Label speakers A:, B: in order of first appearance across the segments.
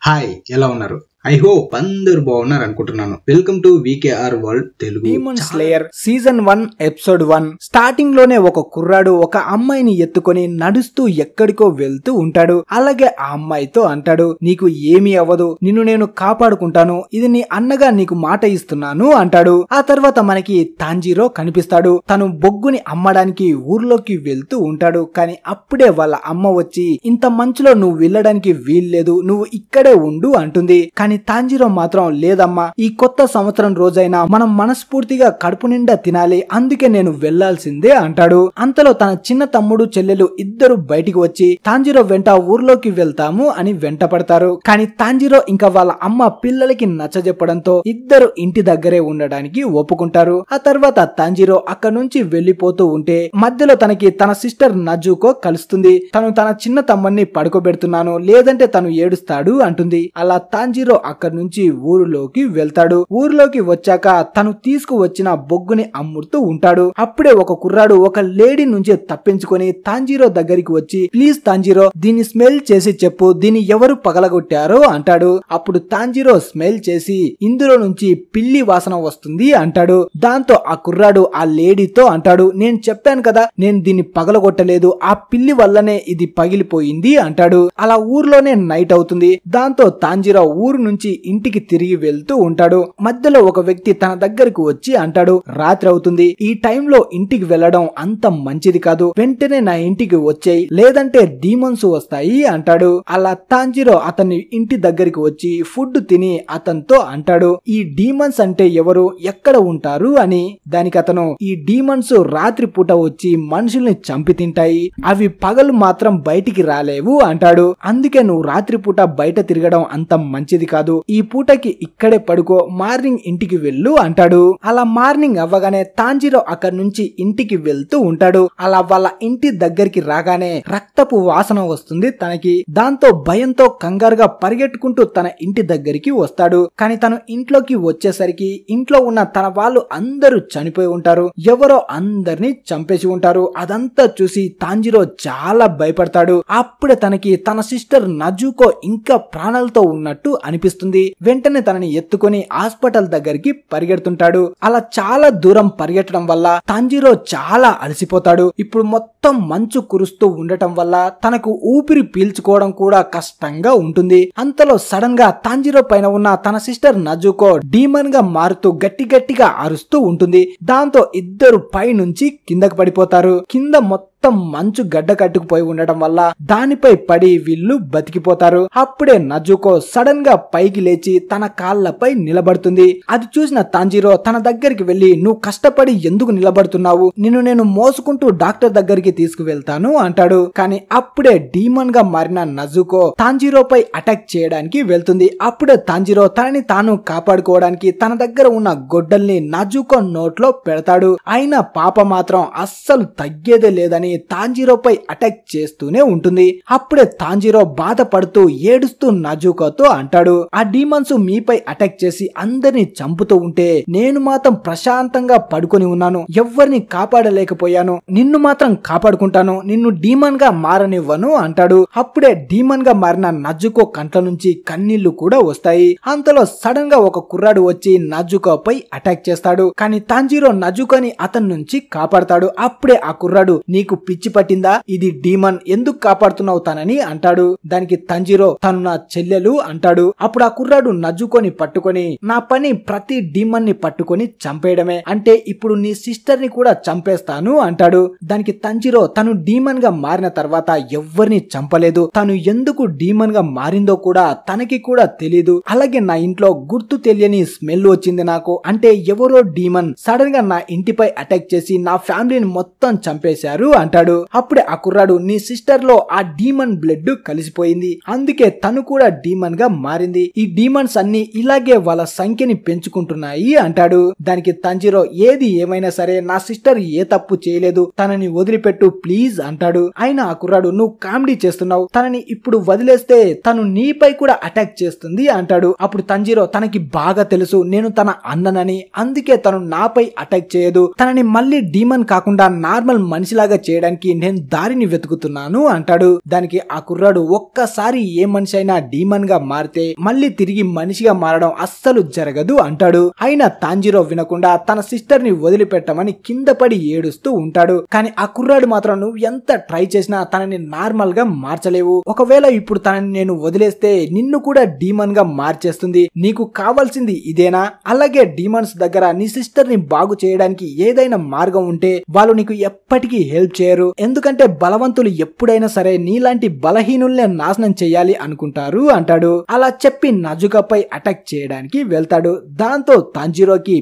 A: Hi, ఎలా ఉన్నారు? I hope అందరూ బాగున్నారు అనుకుంటున్నాను. Welcome to VKR world Telugu.
B: Demon slayer season 1 episode 1 starting లోనే ఒక కుర్రాడు ఒక అమ్మాయిని ఎత్తుకొని నడుస్తూ ఎక్కడికో వెళ్తూ ఉంటాడు. అలాగే ఆ అమ్మాయితో అంటాడు, నీకు ఏమీ అవ్వదు, నిన్ను నేను కాపాడుకుంటాను, ఇది నీ అన్నగా నీకు మాట ఇస్తున్నాను అంటాడు. ఆ తర్వాత మనకి తాంజీరో కనిపిస్తాడు. తను బొగ్గుని అమ్మడానికి ఊర్లోకి వెళ్తూ ఉంటాడు. కానీ అప్పుడే వాళ్ళ అమ్మ వచ్చి, ఇంత మంచులో నువ్వు వెళ్ళడానికి వీల్లేదు, నువ్వు ఇక్కడే ఉండు అంటుంది. కానీ తాంజీరో మాత్రం, లేదమ్మా, ఈ కొత్త సంవత్సరం రోజైనా మనం మనస్ఫూర్తిగా కడుపు నిండా తినాలి, అందుకే నేను వెళ్లాల్సిందే అంటాడు. అంతలో తన చిన్న తమ్ముడు చెల్లెలు ఇద్దరు బయటికి వచ్చి తాంజీరో వెంట ఊర్లోకి వెళ్తాము అని వెంట పడతారు. కానీ తాంజీరో ఇంకా వాళ్ళ అమ్మ పిల్లలకి నచ్చజెప్పడంతో ఇద్దరు ఇంటి దగ్గరే ఉండడానికి ఒప్పుకుంటారు. ఆ తర్వాత తాంజీరో అక్కడ నుంచి వెళ్లిపోతూ ఉంటే మధ్యలో తనకి తన సిస్టర్ నజుకో కలుస్తుంది. తను తన చిన్న తమ్ముడిని పడుకోబెడుతున్నాను, లేదంటే తను ఏడుస్తాడు అంటుంది. అలా తాంజీరో అక్కడి నుంచి ఊరిలోకి వెళ్తాడు. ఊరిలోకి వచ్చాక తను తీసుకువచ్చిన బొగ్గుని అమ్ముతూ ఉంటాడు. అప్పుడే ఒక కుర్రాడు ఒక లేడీ నుంచి తప్పించుకొని తాంజీరో దగ్గరికి వచ్చి, ప్లీజ్ తాంజీరో, దీన్ని స్మెల్ చేసి చెప్పు, దీన్ని ఎవరు పగలగొట్టారో అంటాడు. అప్పుడు తాంజీరో స్మెల్ చేసి, ఇందులో నుంచి పిల్లి వాసన వస్తుంది అంటాడు. దాంతో ఆ కుర్రాడు ఆ లేడీతో అంటాడు, నేను చెప్పాను కదా, నేను దీన్ని పగలగొట్టలేదు, ఆ పిల్లి వల్లనే ఇది పగిలిపోయింది అంటాడు. అలా ఊర్లోనే నైట్ అవుతుంది. దాంతో తాంజీరో ఊరు నుంచి ఇంటికి తిరిగి వెళ్తూ ఉంటాడు. మధ్యలో ఒక వ్యక్తి తన దగ్గరకు వచ్చి అంటాడు, రాత్రి అవుతుంది, ఈ టైంలో ఇంటికి వెళ్లడం అంత మంచిది కాదు, వెంటనే నా ఇంటికి వచ్చేయి, లేదంటే డీమన్స్ వస్తాయి అంటాడు. అలా తాంజీరో అతని ఇంటి దగ్గరికి వచ్చి ఫుడ్ తిని అతనితో అంటాడు, ఈ డీమన్స్ అంటే ఎవరు, ఎక్కడ ఉంటారు అని. దానికి అతను, ఈ డీమన్స్ రాత్రి పూట వచ్చి మనుషుల్ని చంపి తింటాయి, అవి పగలు మాత్రం బయటికి రాలేవు అంటాడు. అందుకే నువ్వు రాత్రి పూట బయట తిరగడం అంత మంచిది కాదు, ఈ పూటకి ఇక్కడే పడుకో, మార్నింగ్ ఇంటికి వెళ్ళు అంటాడు. అలా మార్నింగ్ అవ్వగానే తాంజీరో అక్కడి నుంచి ఇంటికి వెళ్తూ ఉంటాడు. అలా వాళ్ళ ఇంటి దగ్గరికి రాగానే రక్తపు వాసన వస్తుంది తనకి. దాంతో భయంతో కంగారుగా పరిగెట్టుకుంటూ తన ఇంటి దగ్గరికి వస్తాడు. కానీ తను ఇంట్లోకి వచ్చేసరికి ఇంట్లో ఉన్న తన వాళ్ళు అందరూ చనిపోయి ఉంటారు, ఎవరో అందరినీ చంపేసి ఉంటారు. అదంతా చూసి తాంజీరో చాలా భయపడతాడు. అప్పుడే తనకి తన సిస్టర్ నజుకో ఇంకా ప్రాణాలతో ఉన్నట్టు అనిపిస్తుంది. వెంటనే తనని ఎత్తుకొని హాస్పిటల్ దగ్గరికి పరిగెడుతుంటాడు. అలా చాలా దూరం పరిగెట్టడం వల్ల తాంజీరో చాలా అలసిపోతాడు. ఇప్పుడు మొత్తం మంచు కురుస్తూ ఉండటం వల్ల తనకు ఊపిరి పీల్చుకోవడం కూడా కష్టంగా ఉంటుంది. అంతలో సడన్ గా తాంజీరో పైన ఉన్న తన సిస్టర్ నజుకో డీమన్ గా మారుతూ గట్టి గట్టిగా అరుస్తూ ఉంటుంది. దాంతో ఇద్దరు పై నుంచి కిందకు పడిపోతారు. కింద మొత్తం మంచు గడ్డ కట్టుకుపోయి ఉండటం వల్ల దానిపై పడి వీళ్ళు బతికిపోతారు. అప్పుడే నజుకో సడన్ గా పైకి లేచి తన కాళ్లపై నిలబడుతుంది. అది చూసిన తాంజీరో తన దగ్గరికి వెళ్లి, నువ్వు కష్టపడి ఎందుకు నిలబడుతున్నావు, నిన్ను నేను మోసుకుంటూ డాక్టర్ దగ్గరికి తీసుకువెళ్తాను అంటాడు. కానీ అప్పుడే డీమన్ గా మారిన నజుకో తాంజీరో పై అటాక్ చేయడానికి వెళ్తుంది. అప్పుడే తాంజీరో తనని తాను కాపాడుకోవడానికి తన దగ్గర ఉన్న గొడ్డల్ని నజుకో నోట్లో పెడతాడు. అయినా పాప మాత్రం అస్సలు తగ్గేదే లేదని తాంజీరో పై అటాక్ చేస్తూనే ఉంటుంది. అప్పుడే తాంజీరో బాధపడుతూ ఏడుస్తూ నజుకోతో అంటాడు, ఆ డీమన్స్ మీపై అటాక్ చేసి అందరిని చంపుతూ ఉంటే నేను మాత్రం ప్రశాంతంగా పడుకొని ఉన్నాను, ఎవ్వరిని కాపాడలేకపోయాను, నిన్ను మాత్రం కాపాడుకుంటాను, నిన్ను డీమన్ గా మారనివ్వను అంటాడు. అప్పుడే డీమన్ గా మారిన నజుకో కంట్ల నుంచి కన్నీళ్లు కూడా వస్తాయి. అంతలో సడన్ గా ఒక కుర్రాడు వచ్చి నజుకోపై అటాక్ చేస్తాడు. కానీ తాంజీరో నజుకోని అతని నుంచి కాపాడతాడు. అప్పుడే ఆ కుర్రాడు, నీకు పిచ్చి పట్టిందా, ఇది డీమన్, ఎందుకు కాపాడుతున్నావు తనని అంటాడు. దానికి తాంజీరో, తను నా చెల్లెలు అంటాడు. అప్పుడు ఆ కుర్రాడు నజుకోని పట్టుకొని, నా పని ప్రతి డీమన్ ని పట్టుకొని చంపేయడమే, అంటే ఇప్పుడు నీ సిస్టర్ ని కూడా చంపేస్తాను అంటాడు. దానికి తాంజీరో, తను డీమన్ గా మారిన తర్వాత ఎవ్వరిని చంపలేదు, తను ఎందుకు డీమన్ గా మారిందో కూడా తనకి కూడా తెలీదు. అలాగే నా ఇంట్లో గుర్తు తెలియని స్మెల్ వచ్చింది నాకు, అంటే ఎవరో డీమన్ సడన్ గా నా ఇంటిపై అటాక్ చేసి నా ఫ్యామిలీని మొత్తం చంపేశారు అంటాడు. అప్పుడే ఆ కుర్రాడు, నీ సిస్టర్ లో ఆ డీమన్ బ్లడ్ కలిసిపోయింది, అందుకే తను కూడా డీమన్ గా మారింది, ఈ డీమన్స్ అన్ని ఇలాగే వాళ్ళ సంఖ్యని పెంచుకుంటున్నాయి అంటాడు. దానికి తాంజీరో, ఏది ఏమైనా సరే నా సిస్టర్ ఏ తప్పు చేయలేదు, తనని వదిలిపెట్టు ప్లీజ్ అంటాడు. అయినా ఆ కుర్రాడు, నువ్వు కామెడీ చేస్తున్నావు, తనని ఇప్పుడు వదిలేస్తే తను నీపై కూడా అటాక్ చేస్తుంది అంటాడు. అప్పుడు తాంజీరో, తనకి బాగా తెలుసు నేను తన అన్ననని, అందుకే తను నాపై అటాక్ చేయదు, తనని మళ్ళీ డీమన్ కాకుండా నార్మల్ మనిషిలాగా చేయడం చేయడానికి నేను దారిని వెతుకుతున్నాను అంటాడు. దానికి ఆ కుర్రాడు ఒక్కసారి ఏ మనిషి అయినా డీమన్ గా మారితే మళ్ళీ తిరిగి మనిషిగా మారడం అస్సలు జరగదు అంటాడు. అయినా తాంజిరో వినకుండా తన సిస్టర్ ని వదిలిపెట్టమని కింద పడి ఏడుస్తూ ఉంటాడు. కానీ ఆ కుర్రాడు మాత్రం నువ్వు ఎంత ట్రై చేసినా తనని నార్మల్ గా మార్చలేవు. ఒకవేళ ఇప్పుడు తనని నేను వదిలేస్తే నిన్ను కూడా డీమన్ గా మార్చేస్తుంది. నీకు కావాల్సింది ఇదేనా? అలాగే డీమన్స్ దగ్గర నీ సిస్టర్ ని బాగు చేయడానికి ఏదైనా మార్గం ఉంటే వాళ్ళు నీకు ఎప్పటికీ హెల్ప్ చేయరు. ఎందుకంటే బలవంతులు ఎప్పుడైనా సరే నీలాంటి బలహీనుల్నే నాశనం చేయాలి అనుకుంటారు అంటాడు. అలా చెప్పి నజుకాపై అటాక్ చేయడానికి వెళ్తాడు. దాంతో తాంజిరోకి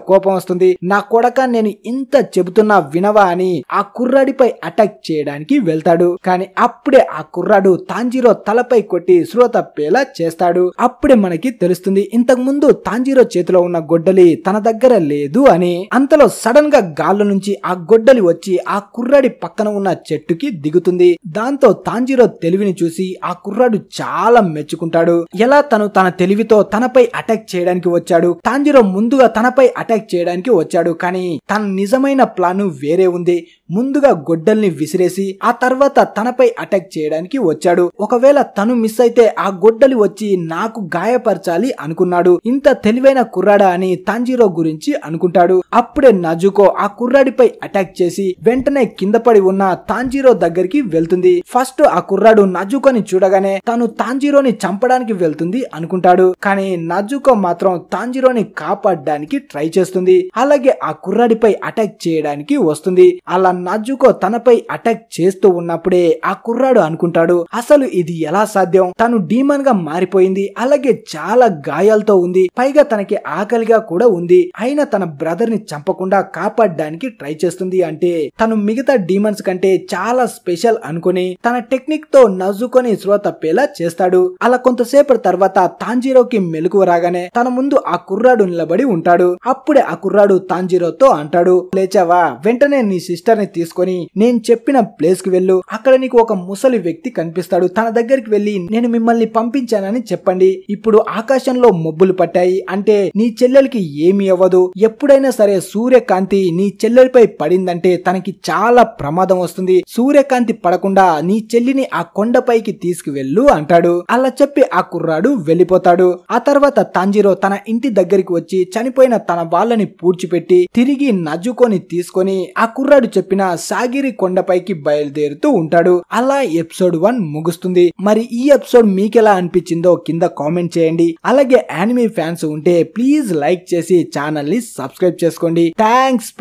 B: కోపం వస్తుంది. నా కొడక నేను ఇంత చెబుతున్నా వినవా అని ఆ కుర్రాడిపై అటాక్ చేయడానికి వెళ్తాడు. కానీ అప్పుడే ఆ కుర్రాడు తాంజిరో తలపై కొట్టి స్పృహ తప్పేలా చేస్తాడు. అప్పుడే మనకి తెలుస్తుంది ఇంతకు ముందు తాంజిరో చేతిలో ఉన్న గొడ్డలి తన దగ్గర లేదు అని. అంతలో సడన్ గా గాల్లో నుంచి ఆ గొడ్డలి వచ్చి ఆ కుర్రాడి పక్కన ఉన్న చెట్టుకి దిగుతుంది. దాంతో తాంజిరో తెలివిని చూసి ఆ కుర్రాడు చాలా మెచ్చుకుంటాడు. ఎలా తను తన తెలివితో తనపై అటాక్ చేయడానికి వచ్చాడు. తాంజిరో ముందుగా తనపై అటాక్ చేయడానికి వచ్చాడు. కానీ తన నిజమైన ప్లాన్ వేరే ఉంది. ముందుగా గొడ్డల్ని విసిరేసి ఆ తర్వాత తనపై అటాక్ చేయడానికి వచ్చాడు. ఒకవేళ తను మిస్ అయితే ఆ గొడ్డలి వచ్చి నాకు గాయపరచాలి అనుకున్నాడు. ఇంత తెలివైన కుర్రాడా అని తాంజిరో గురించి అనుకుంటాడు. అప్పుడే నజుకో ఆ కుర్రాడిపై అటాక్ చేసి వెంటనే కింద పడి ఉన్న తాంజిరో దగ్గరికి వెళ్తుంది. ఫస్ట్ ఆ కుర్రాడు నజుకోని చూడగానే తను తాంజిరోని చంపడానికి వెళ్తుంది అనుకుంటాడు. కానీ నజుకో మాత్రం తాంజిరోని కాపాడడానికి ట్రై చేస్తుంది. అలాగే ఆ కుర్రాడిపై అటాక్ చేయడానికి వస్తుంది. అలా నజుకో తనపై అటాక్ చేస్తూ ఉన్నప్పుడే ఆ కుర్రాడు అనుకుంటాడు అసలు ఇది ఎలా సాధ్యం? తను డీమన్ గా మారిపోయింది. అలాగే చాలా గాయాలతో ఉంది. పైగా తనకి ఆకలిగా కూడా ఉంది. అయినా తన బ్రదర్ ని చంపకుండా కాపాడడానికి ట్రై చేస్తుంది. అంటే తను మిగతా డీమన్స్ కంటే చాలా స్పెషల్ అనుకుని తన టెక్నిక్ తో నజుకోని స్పృహ తప్పేలా చేస్తాడు. అలా కొంతసేపటి తర్వాత తాంజిరోకి మెలకువ రాగానే తన ముందు ఆ కుర్రాడు నిలబడి ఉంటాడు. అప్పుడే ఆ కుర్రాడు తాంజిరోతో అంటాడు, లేచావా? వెంటనే నీ సిస్టర్ ని తీసుకొని నేను చెప్పిన ప్లేస్ కి వెళ్ళు. అక్కడ నీకు ఒక ముసలి వ్యక్తి కనిపిస్తాడు. తన దగ్గరికి వెళ్లి నేను మిమ్మల్ని పంపించానని చెప్పండి. ఇప్పుడు ఆకాశంలో మబ్బులు పట్టాయి అంటే నీ చెల్లెలికి ఏమీ అవ్వదు. ఎప్పుడైనా సరే సూర్యకాంతి నీ చెల్లెలిపై పడిందంటే తనకి చాలా ప్రమాదం వస్తుంది. సూర్యకాంతి పడకుండా నీ చెల్లిని ఆ కొండపైకి తీసుకువెళ్ళు అంటాడు. అలా చెప్పి ఆ కుర్రాడు వెళ్ళిపోతాడు. ఆ తర్వాత తాంజిరో తన ఇంటి దగ్గరికి వచ్చి చనిపోయిన తన వాళ్ళని పూడ్చిపెట్టి తిరిగి నజుకోని తీసుకొని ఆ కుర్రాడు చెప్పిన సాగిరి కొండపైకి బయలుదేరుతూ ఉంటాడు. అలా ఎపిసోడ్ 1 ముగుస్తుంది. మరి ఈ ఎపిసోడ్ మీకెలా అనిపించిందో కింద కామెంట్ చేయండి. అలాగే యానిమే ఫ్యాన్స్ ఉంటే ప్లీజ్ లైక్ చేసి ఛానల్ ని సబ్స్క్రైబ్ చేసుకోండి. థ్యాంక్స్.